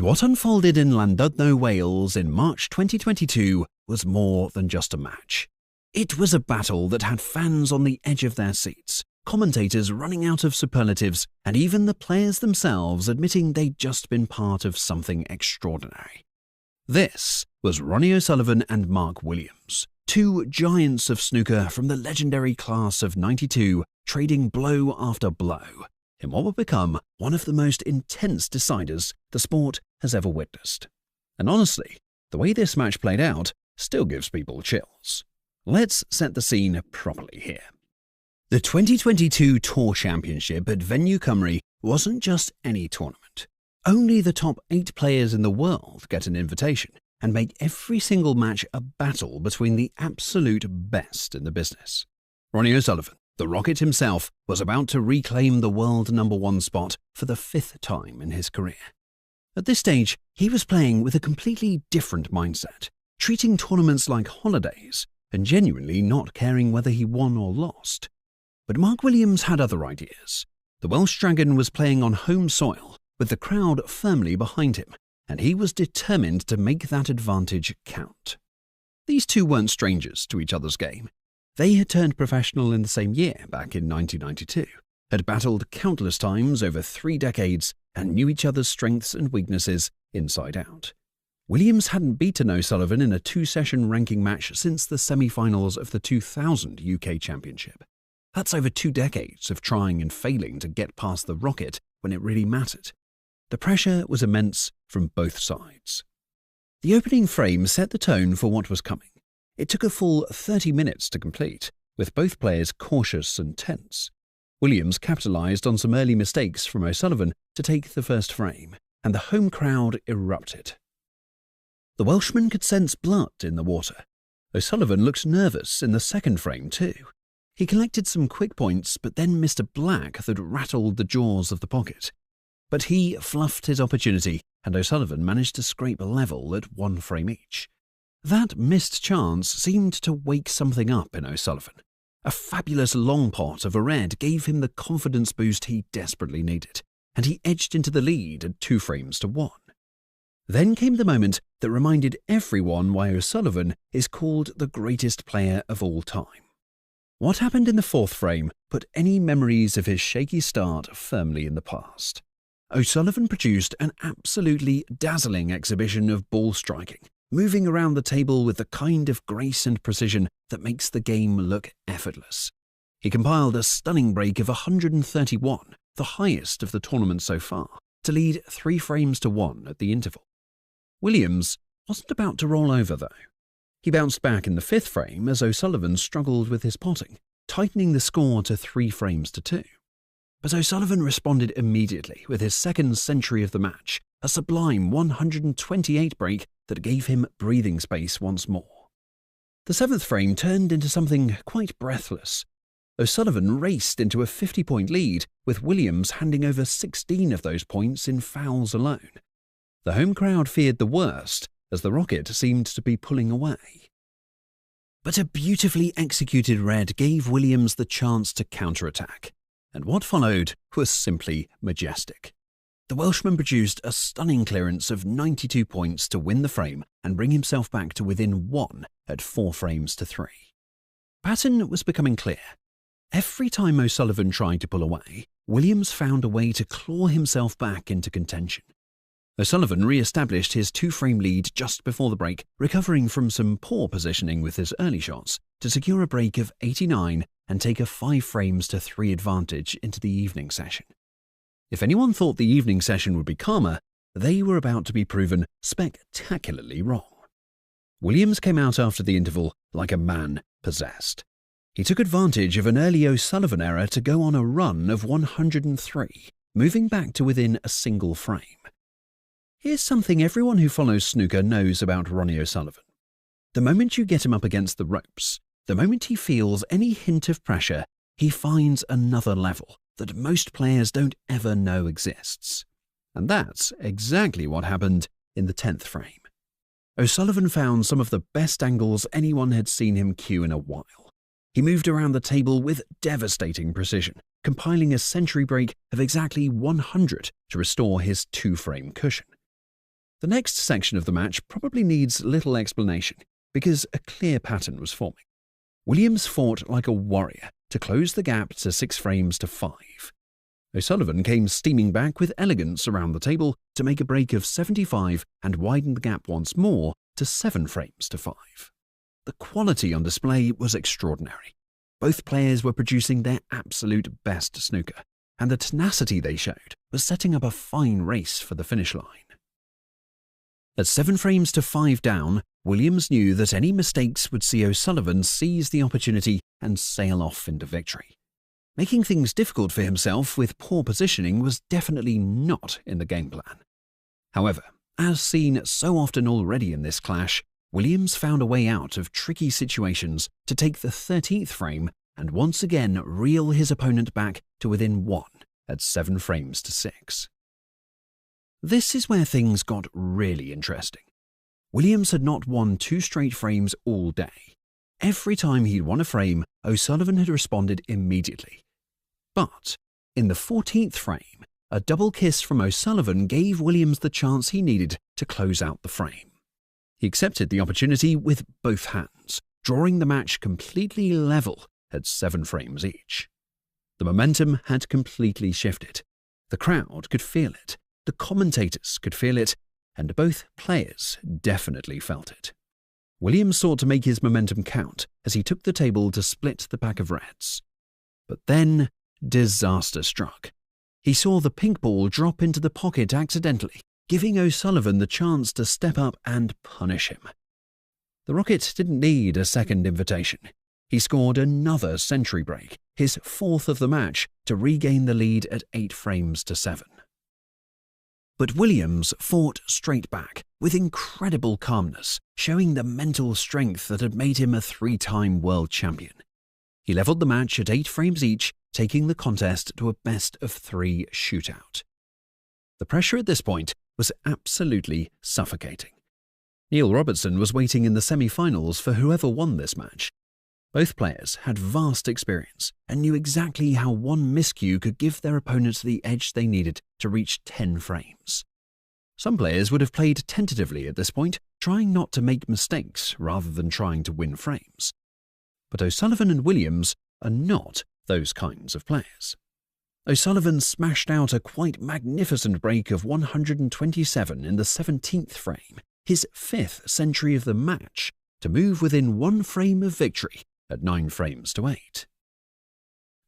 what unfolded in Llandudno, Wales in March 2022 was more than just a match. It was a battle that had fans on the edge of their seats, commentators running out of superlatives, and even the players themselves admitting they'd just been part of something extraordinary. This was Ronnie O'Sullivan and Mark Williams, two giants of snooker from the legendary class of '92, trading blow after blow in what would become one of the most intense deciders the sport has ever witnessed. And honestly, the way this match played out still gives people chills. Let's set the scene properly here. The 2022 Tour Championship at Venue Cymru wasn't just any tournament. Only the top 8 players in the world get an invitation and make every single match a battle between the absolute best in the business. Ronnie O'Sullivan, the Rocket himself, was about to reclaim the world #1 spot for the 5th time in his career. At this stage, he was playing with a completely different mindset, treating tournaments like holidays and genuinely not caring whether he won or lost. But Mark Williams had other ideas. The Welsh Dragon was playing on home soil, with the crowd firmly behind him, and he was determined to make that advantage count. These two weren't strangers to each other's game. They had turned professional in the same year, back in 1992, had battled countless times over 3 decades, and knew each other's strengths and weaknesses inside out. Williams hadn't beaten O'Sullivan in a 2-session ranking match since the semi-finals of the 2000 UK Championship. That's over 2 decades of trying and failing to get past the Rocket when it really mattered. The pressure was immense from both sides. The opening frame set the tone for what was coming. It took a full 30 minutes to complete, with both players cautious and tense. Williams capitalised on some early mistakes from O'Sullivan to take the first frame, and the home crowd erupted. The Welshman could sense blood in the water. O'Sullivan looked nervous in the second frame too. He collected some quick points, but then missed a black that rattled the jaws of the pocket. But he fluffed his opportunity, and O'Sullivan managed to scrape a level at 1 frame each. That missed chance seemed to wake something up in O'Sullivan. A fabulous long pot of a red gave him the confidence boost he desperately needed, and he edged into the lead at 2 frames to 1. Then came the moment that reminded everyone why O'Sullivan is called the greatest player of all time. What happened in the 4th frame put any memories of his shaky start firmly in the past. O'Sullivan produced an absolutely dazzling exhibition of ball striking, moving around the table with the kind of grace and precision that makes the game look effortless. He compiled a stunning break of 131, the highest of the tournament so far, to lead 3 frames to 1 at the interval. Williams wasn't about to roll over, though. He bounced back in the 5th frame as O'Sullivan struggled with his potting, tightening the score to 3 frames to 2. But O'Sullivan responded immediately with his second century of the match, a sublime 128 break that gave him breathing space once more. The 7th frame turned into something quite breathless. O'Sullivan raced into a 50-point lead, with Williams handing over 16 of those points in fouls alone. The home crowd feared the worst, as the Rocket seemed to be pulling away. But a beautifully executed red gave Williams the chance to counterattack, and what followed was simply majestic. The Welshman produced a stunning clearance of 92 points to win the frame and bring himself back to within 1 at 4 frames to 3. Pattern was becoming clear. Every time O'Sullivan tried to pull away, Williams found a way to claw himself back into contention. O'Sullivan re-established his 2-frame lead just before the break, recovering from some poor positioning with his early shots to secure a break of 89 and take a 5 frames to 3 advantage into the evening session. If anyone thought the evening session would be calmer, they were about to be proven spectacularly wrong. Williams came out after the interval like a man possessed. He took advantage of an early O'Sullivan error to go on a run of 103, moving back to within a single frame. Here's something everyone who follows snooker knows about Ronnie O'Sullivan. The moment you get him up against the ropes, the moment he feels any hint of pressure, he finds another level that most players don't ever know exists. And that's exactly what happened in the 10th frame. O'Sullivan found some of the best angles anyone had seen him cue in a while. He moved around the table with devastating precision, compiling a century break of exactly 100 to restore his 2-frame cushion. The next section of the match probably needs little explanation because a clear pattern was forming. Williams fought like a warrior to close the gap to 6 frames to 5. O'Sullivan came steaming back with elegance around the table to make a break of 75 and widen the gap once more to 7 frames to 5. The quality on display was extraordinary. Both players were producing their absolute best snooker, and the tenacity they showed was setting up a fine race for the finish line. At 7 frames to 5 down, Williams knew that any mistakes would see O'Sullivan seize the opportunity and sail off into victory. Making things difficult for himself with poor positioning was definitely not in the game plan. However, as seen so often already in this clash, Williams found a way out of tricky situations to take the 13th frame and once again reel his opponent back to within 1 at 7 frames to 6. This is where things got really interesting. Williams had not won 2 straight frames all day. Every time he'd won a frame, O'Sullivan had responded immediately. But in the 14th frame, a double kiss from O'Sullivan gave Williams the chance he needed to close out the frame. He accepted the opportunity with both hands, drawing the match completely level at 7 frames each. The momentum had completely shifted. The crowd could feel it, the commentators could feel it, and both players definitely felt it. Williams sought to make his momentum count as he took the table to split the pack of reds. But then disaster struck. He saw the pink ball drop into the pocket accidentally, giving O'Sullivan the chance to step up and punish him. The Rocket didn't need a second invitation. He scored another century break, his 4th of the match, to regain the lead at 8 frames to 7. But Williams fought straight back, with incredible calmness, showing the mental strength that had made him a 3-time world champion. He levelled the match at 8 frames each, taking the contest to a best-of-3 shootout. The pressure at this point was absolutely suffocating. Neil Robertson was waiting in the semi-finals for whoever won this match. Both players had vast experience and knew exactly how one miscue could give their opponents the edge they needed to reach 10 frames. Some players would have played tentatively at this point, trying not to make mistakes rather than trying to win frames. But O'Sullivan and Williams are not those kinds of players. O'Sullivan smashed out a quite magnificent break of 127 in the 17th frame, his 5th century of the match, to move within 1 frame of victory at 9 frames to 8.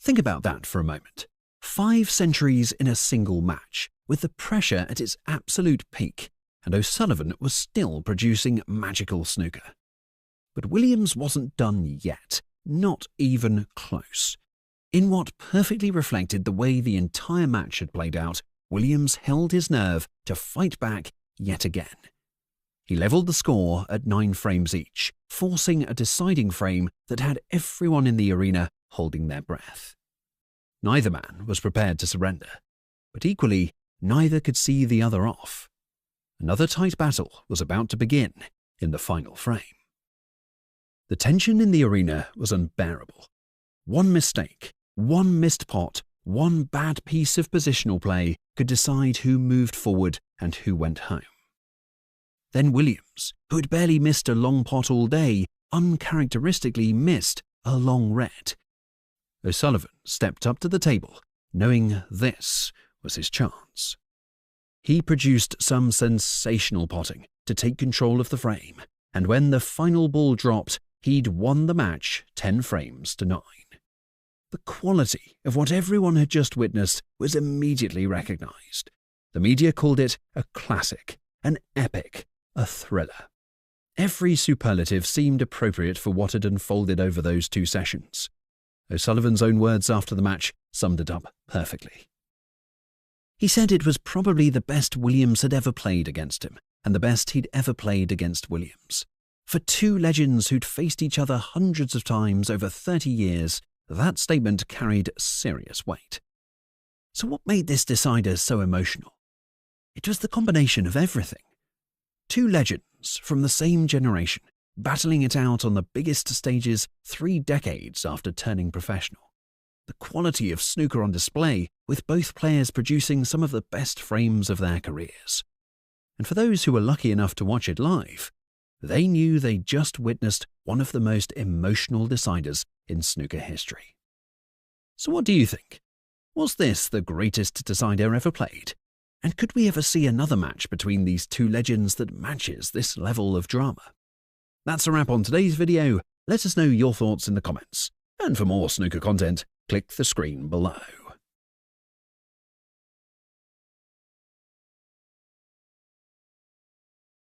Think about that for a moment. 5 centuries in a single match, with the pressure at its absolute peak, and O'Sullivan was still producing magical snooker. But Williams wasn't done yet, not even close. In what perfectly reflected the way the entire match had played out, Williams held his nerve to fight back yet again. He levelled the score at 9 frames each, forcing a deciding frame that had everyone in the arena holding their breath. Neither man was prepared to surrender, but equally, neither could see the other off. Another tight battle was about to begin in the final frame. The tension in the arena was unbearable. One mistake, one missed pot, one bad piece of positional play could decide who moved forward and who went home. Then Williams, who had barely missed a long pot all day, uncharacteristically missed a long red. O'Sullivan stepped up to the table, knowing this was his chance. He produced some sensational potting to take control of the frame, and when the final ball dropped, he'd won the match 10 frames to 9. The quality of what everyone had just witnessed was immediately recognised. The media called it a classic, an epic, a thriller. Every superlative seemed appropriate for what had unfolded over those 2 sessions. O'Sullivan's own words after the match summed it up perfectly. He said it was probably the best Williams had ever played against him, and the best he'd ever played against Williams. For 2 legends who'd faced each other hundreds of times over 30 years, that statement carried serious weight. So what made this decider so emotional? It was the combination of everything. 2 legends from the same generation, battling it out on the biggest stages 3 decades after turning professional. The quality of snooker on display, with both players producing some of the best frames of their careers. and for those who were lucky enough to watch it live, they knew they just witnessed one of the most emotional deciders in snooker history. So what do you think? Was this the greatest decider ever played? And could we ever see another match between these two legends that matches this level of drama? That's a wrap on today's video. Let us know your thoughts in the comments. And for more snooker content, click the screen below.